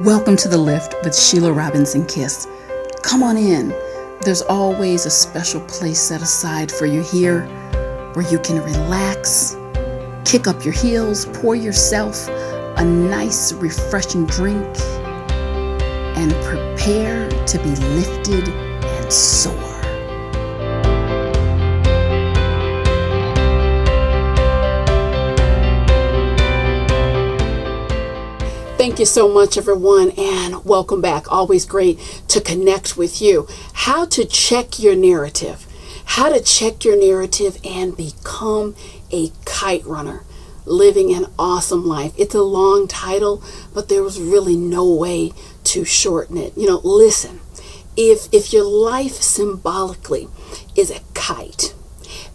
Welcome to The Lift with Sheila Robinson-Kiss. Come on in. There's always a special place set aside for you here where you can relax, kick up your heels, pour yourself a nice, refreshing drink, and prepare to be lifted and soar. Thank you so much, everyone, and welcome back. Always great to connect with you. How to check your narrative. How to check your narrative and become a kite runner. Living an awesome life. It's a long title, but there was really no way to shorten it. Listen, if your life symbolically is a kite,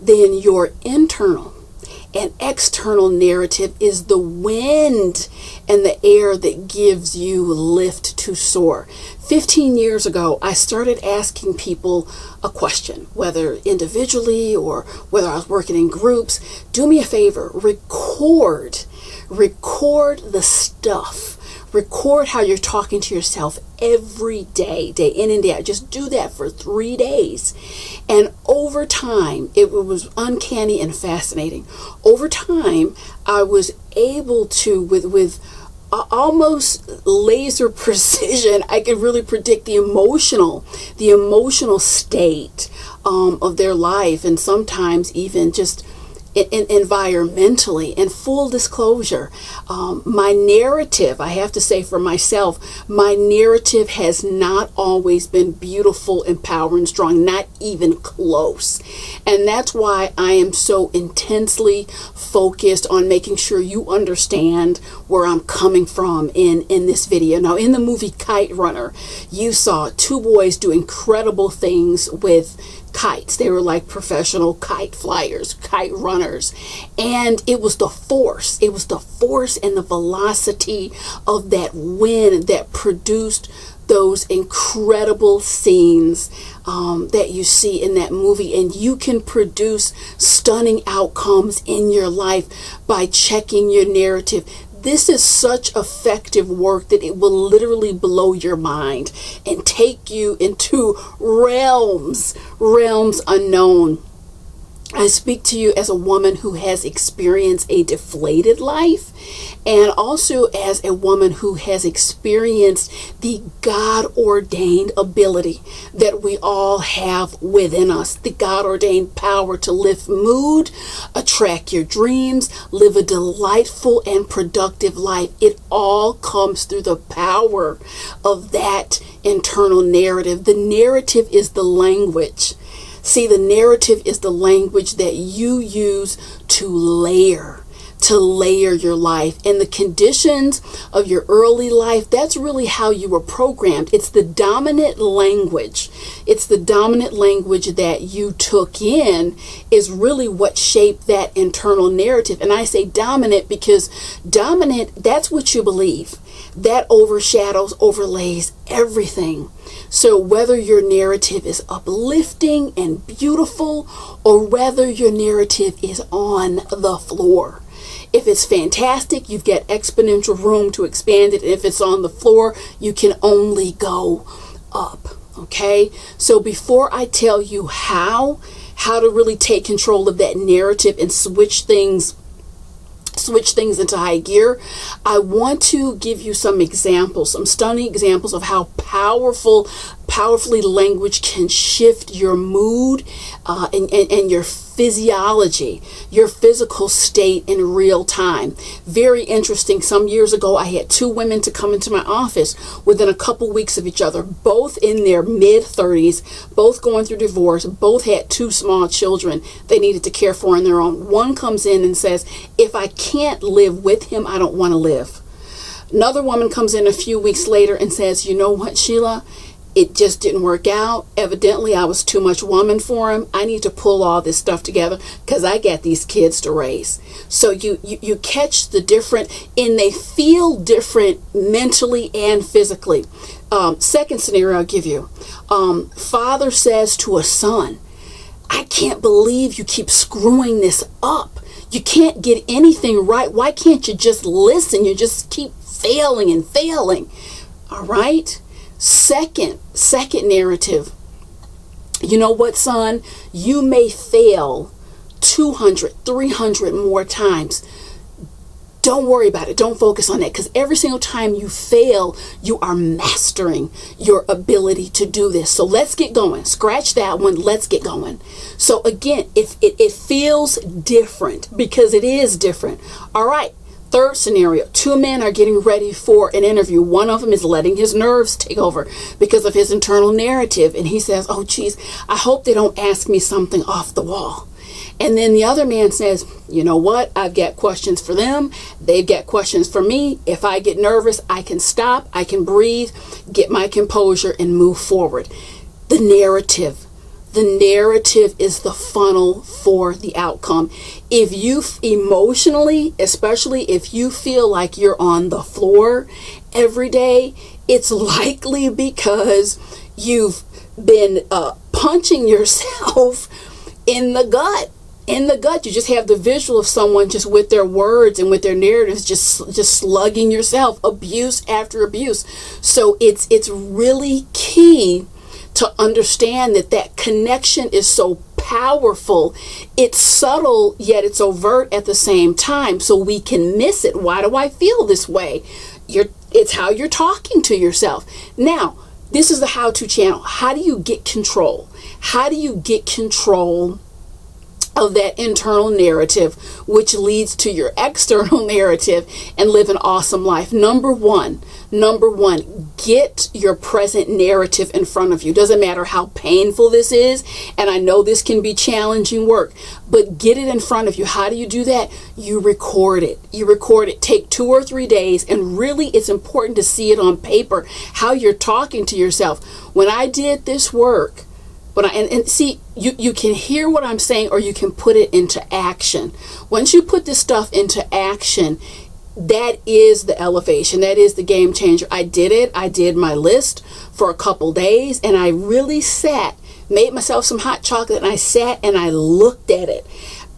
then your internal and external narrative is the wind and the air that gives you lift to soar. 15 years ago, I started asking people a question, whether individually or whether I was working in groups. Do me a favor, record the stuff. Record how you're talking to yourself every day, day in and day out. Just do that for 3 days. And over time, it was uncanny and fascinating. Over time, I was able to, with almost laser precision, I could really predict the emotional state of their life, and sometimes even just environmentally. And full disclosure, my narrative, I have to say for myself, my narrative has not always been beautiful, empowering, strong, not even close. And that's why I am so intensely focused on making sure you understand where I'm coming from in this video. Now, in the movie Kite Runner, you saw two boys do incredible things with kites. They were like professional kite flyers, kite runners. And it was the force. It was the force and the velocity of that wind that produced those incredible scenes that you see in that movie. And you can produce stunning outcomes in your life by checking your narrative. This is such effective work that it will literally blow your mind and take you into realms unknown. I speak to you as a woman who has experienced a deflated life, and also as a woman who has experienced the God-ordained ability that we all have within us, the God-ordained power to lift mood, attract your dreams, live a delightful and productive life. It all comes through the power of that internal narrative. The narrative is the language. See, the narrative is the language that you use to layer your life. And the conditions of your early life, that's really how you were programmed. It's the dominant language. It's the dominant language that you took in is really what shaped that internal narrative. And I say dominant because dominant, that's what you believe. That overshadows, overlays everything. So whether your narrative is uplifting and beautiful, or whether your narrative is on the floor. If it's fantastic, you've got exponential room to expand it. If it's on the floor, you can only go up. Okay? So before I tell you how to really take control of that narrative and switch things into high gear, I want to give you some examples, some stunning examples of how powerfully language can shift your mood and your physiology, your physical state in real time. Very interesting. Some years ago, I had two women to come into my office within a couple weeks of each other, both in their mid-30s, both going through divorce, both had two small children they needed to care for on their own. One comes in and says, if I can't live with him, I don't want to live. Another woman comes in a few weeks later and says, you know what, Sheila? It just didn't work out. Evidently, I was too much woman for him. I need to pull all this stuff together because I got these kids to raise. So you catch the different, and they feel different mentally and physically. Second scenario I'll give you. Father says to a son, I can't believe you keep screwing this up. You can't get anything right. Why can't you just listen? You just keep failing and failing. All right. Second narrative. You know what, son? You may fail 200, 300 more times. Don't worry about it. Don't focus on that, because every single time you fail, you are mastering your ability to do this. So let's get going. Scratch that one. Let's get going. So again, if it feels different, because it is different. All right. Third scenario, two men are getting ready for an interview. One of them is letting his nerves take over because of his internal narrative. And he says, oh, geez, I hope they don't ask me something off the wall. And then the other man says, you know what? I've got questions for them. They've got questions for me. If I get nervous, I can stop. I can breathe, get my composure, and move forward. The narrative. The narrative is the funnel for the outcome. If you emotionally, especially if you feel like you're on the floor every day, it's likely because you've been punching yourself in the gut. In the gut, you just have the visual of someone just with their words and with their narratives, just slugging yourself, abuse after abuse. So it's really key to understand that connection is so powerful. It's subtle, yet it's overt at the same time, so we can miss it. Why do I feel this way? It's how you're talking to yourself. Now, this is the how-to channel. How do you get control? How do you get control of that internal narrative, which leads to your external narrative, and live an awesome life? Number one, get your present narrative in front of you. Doesn't matter how painful this is, and I know this can be challenging work, but get it in front of you. How do you do that? You record it. Take 2 or 3 days, and really it's important to see it on paper, how you're talking to yourself. When I did this work, and see, you can hear what I'm saying, or you can put it into action. Once you put this stuff into action, that is the elevation. That is the game changer. I did it. I did my list for a couple days, and I really made myself some hot chocolate, and I sat and I looked at it.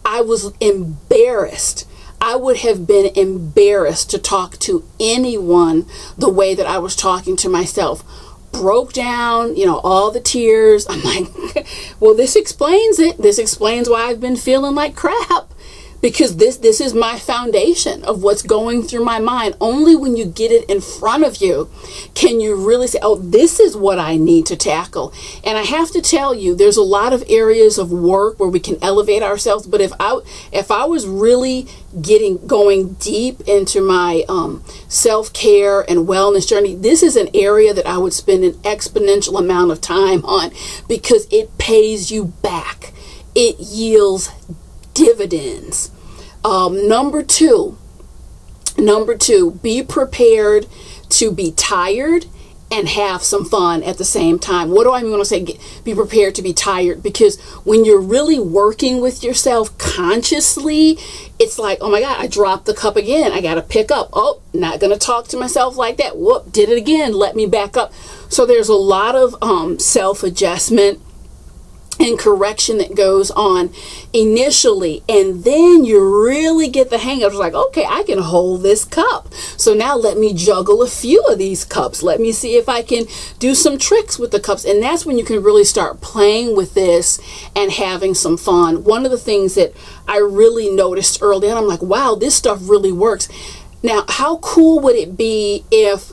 I was embarrassed. I would have been embarrassed to talk to anyone the way that I was talking to myself. Broke down, all the tears. I'm like, well, this explains it. This explains why I've been feeling like crap, because this is my foundation of what's going through my mind. Only when you get it in front of you can you really say, oh, this is what I need to tackle. And I have to tell you, there's a lot of areas of work where we can elevate ourselves. But if I was really going deep into my self-care and wellness journey, this is an area that I would spend an exponential amount of time on, because it pays you back. It yields dividends. Number two, be prepared to be tired and have some fun at the same time. What do I mean when I say be prepared to be tired? Because when you're really working with yourself consciously, it's like, oh my God, I dropped the cup again. I got to pick up. Oh, not going to talk to myself like that. Whoop, did it again. Let me back up. So there's a lot of self-adjustment and correction that goes on initially, and then you really get the hang of it. Like, okay, I can hold this cup, so now let me juggle a few of these cups. Let me see if I can do some tricks with the cups. And that's when you can really start playing with this and having some fun. One of the things that I really noticed early on, I'm like, wow, this stuff really works. Now, how cool would it be if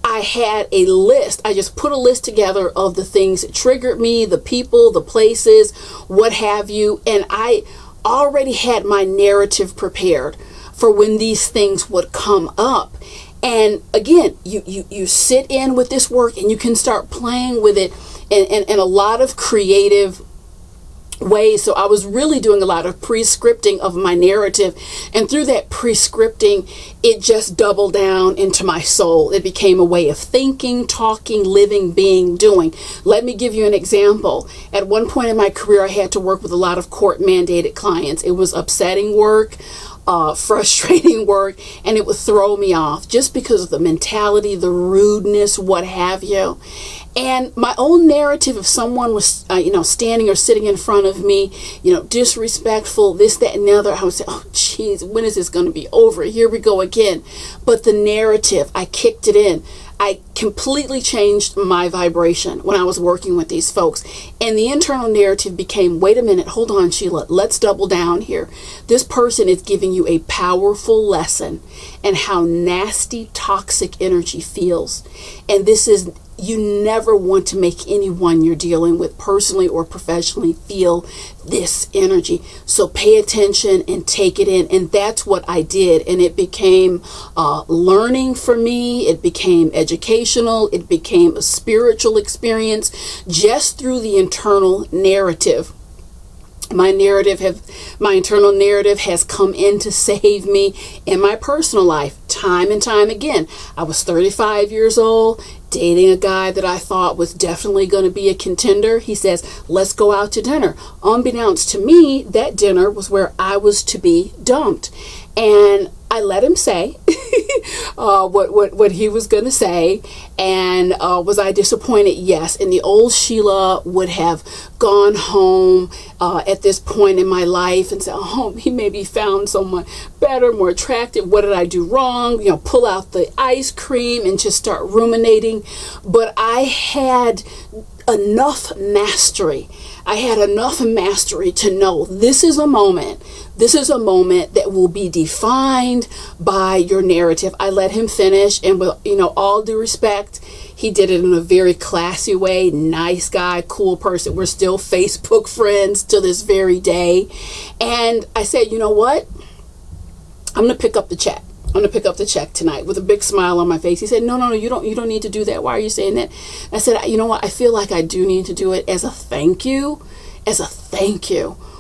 I had a list? I just put a list together of the things that triggered me, the people, the places, what have you, and I already had my narrative prepared for when these things would come up. And again, you sit in with this work, and you can start playing with it in a lot of creative ways. So I was really doing a lot of pre-scripting of my narrative, and through that pre-scripting, it just doubled down into my soul. It became a way of thinking, talking, living, being, doing. Let me give you an example. At one point in my career, I had to work with a lot of court-mandated clients. It was upsetting work, frustrating work, and it would throw me off just because of the mentality, the rudeness, what have you. And my own narrative, if someone was, standing or sitting in front of me, disrespectful, this, that, and the other, I would say, oh, geez, when is this going to be over? Here we go again. But the narrative, I kicked it in. I completely changed my vibration when I was working with these folks. And the internal narrative became, wait a minute, hold on, Sheila, let's double down here. This person is giving you a powerful lesson and how nasty, toxic energy feels. And this is, you never want to make anyone you're dealing with personally or professionally feel this energy. So pay attention and take it in. And that's what I did. And it became learning for me. It became educational. It became a spiritual experience just through the internal narrative. My internal narrative has come in to save me in my personal life time and time again. I was 35 years old, dating a guy that I thought was definitely going to be a contender. He says, let's go out to dinner. Unbeknownst to me, that dinner was where I was to be dumped. And I let him say what he was going to say. And was I disappointed? Yes. And the old Sheila would have gone home at this point in my life and said, oh, he maybe found someone better, more attractive. What did I do wrong? Pull out the ice cream and just start ruminating. But I had enough mastery. I had enough mastery to know this is a moment. This is a moment that will be defined by your narrative. I let him finish, and with all due respect, he did it in a very classy way. Nice guy, cool person. We're still Facebook friends to this very day. And I said, you know what? I'm going to pick up the check. I'm going to pick up the check tonight with a big smile on my face. He said, no, you don't need to do that. Why are you saying that? I said, you know what? I feel like I do need to do it as a thank you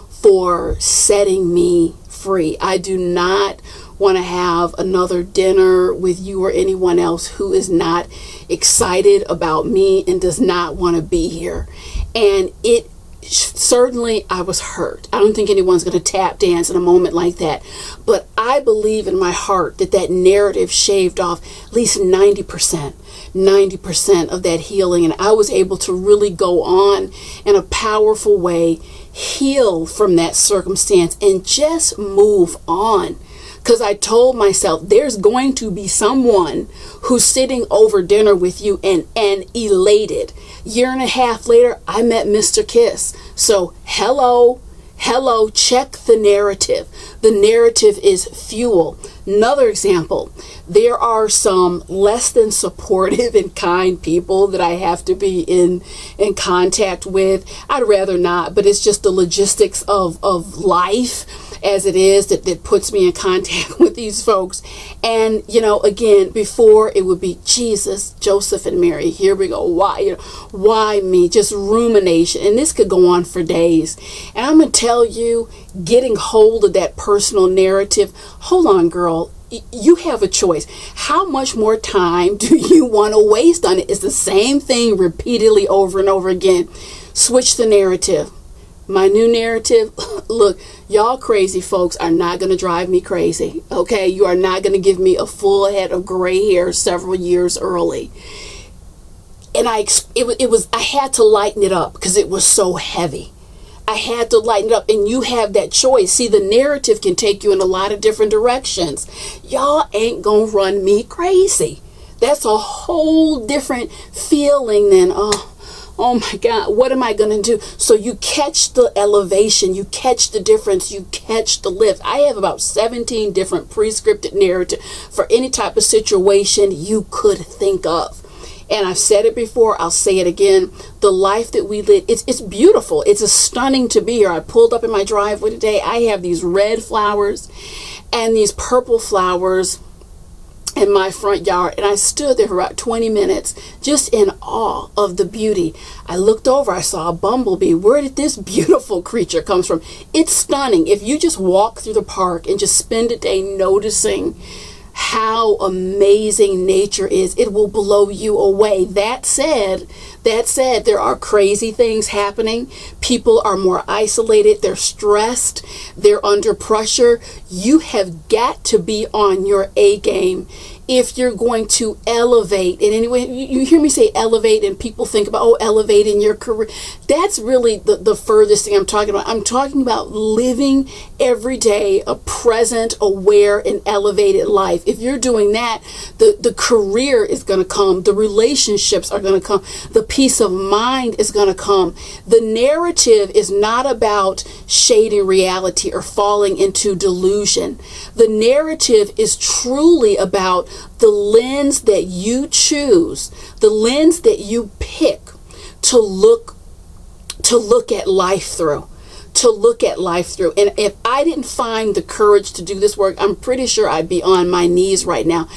for setting me free. I do not want to have another dinner with you or anyone else who is not excited about me and does not want to be here. And certainly I was hurt. I don't think anyone's going to tap dance in a moment like that. But I believe in my heart that narrative shaved off at least 90% of that healing. And I was able to really go on in a powerful way, heal from that circumstance, and just move on. Because I told myself there's going to be someone who's sitting over dinner with you and elated. Year and a half later, I met Mr. Kiss. So hello, check the narrative. The narrative is fuel. Another example, there are some less than supportive and kind people that I have to be in contact with. I'd rather not, but it's just the logistics of life as it is that puts me in contact with these folks. And, again, before it would be Jesus, Joseph, and Mary. Here we go. Why me? Just rumination. And this could go on for days. And I'm going to tell you, getting hold of that personal narrative, hold on, girl. You have a choice. How much more time do you want to waste on it? It's the same thing repeatedly over and over again. Switch the narrative. My new narrative, look, y'all crazy folks are not going to drive me crazy, okay? You are not going to give me a full head of gray hair several years early. And I had to lighten it up because it was so heavy. I had to lighten it up, and you have that choice. See, the narrative can take you in a lot of different directions. Y'all ain't going to run me crazy. That's a whole different feeling than, oh my God, what am I going to do? So you catch the elevation, you catch the difference, you catch the lift. I have about 17 different pre-scripted narratives for any type of situation you could think of. And I've said it before, I'll say it again. The life that we live, it's beautiful. It's stunning to be here. I pulled up in my driveway today. I have these red flowers and these purple flowers in my front yard, and I stood there for about 20 minutes just in awe of the beauty. I looked over, I saw a bumblebee. Where did this beautiful creature come from? It's stunning. If you just walk through the park and just spend a day noticing how amazing nature is, it will blow you away. That said, there are crazy things happening. People are more isolated. They're stressed. They're under pressure. You have got to be on your A game if you're going to elevate in any way. You hear me say elevate, and people think about, oh, elevate in your career. That's really the furthest thing I'm talking about. I'm talking about living every day a present, aware, and elevated life. If you're doing that, the career is going to come, the relationships are going to come, the peace of mind is going to come. The narrative is not about shading reality or falling into delusion. The narrative is truly about the lens that you choose, the lens that you pick to look at life through. And if I didn't find the courage to do this work, I'm pretty sure I'd be on my knees right now.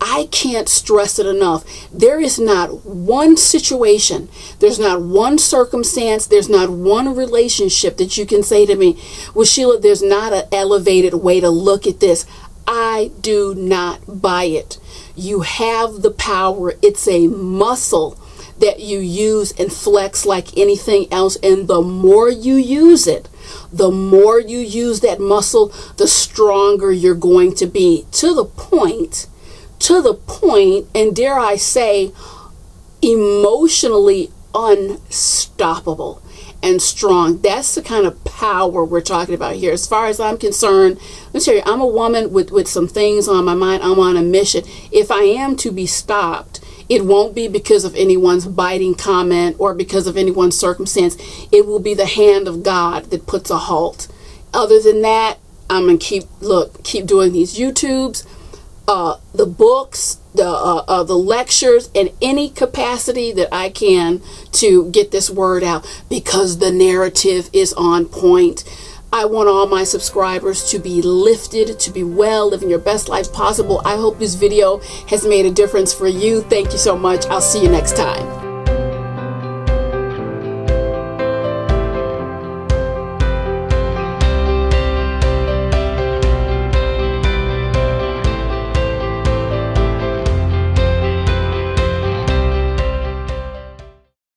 I can't stress it enough. There is not one situation, there's not one circumstance, there's not one relationship that you can say to me, well, Sheila, there's not an elevated way to look at this. I do not buy it. You have the power. It's a muscle that you use and flex like anything else. And the more you use it, the more you use that muscle, the stronger you're going to be, to the point, and dare I say, emotionally unstoppable and strong. That's the kind of power we're talking about here. As far as I'm concerned, let me tell you, I'm a woman with some things on my mind. I'm on a mission. If I am to be stopped, it won't be because of anyone's biting comment or because of anyone's circumstance. It will be the hand of God that puts a halt. Other than that, I'm going to keep doing these YouTubes, the books, the lectures, in any capacity that I can to get this word out, because the narrative is on point. I want all my subscribers to be lifted, to be well, living your best life possible. I hope this video has made a difference for you. Thank you so much. I'll see you next time.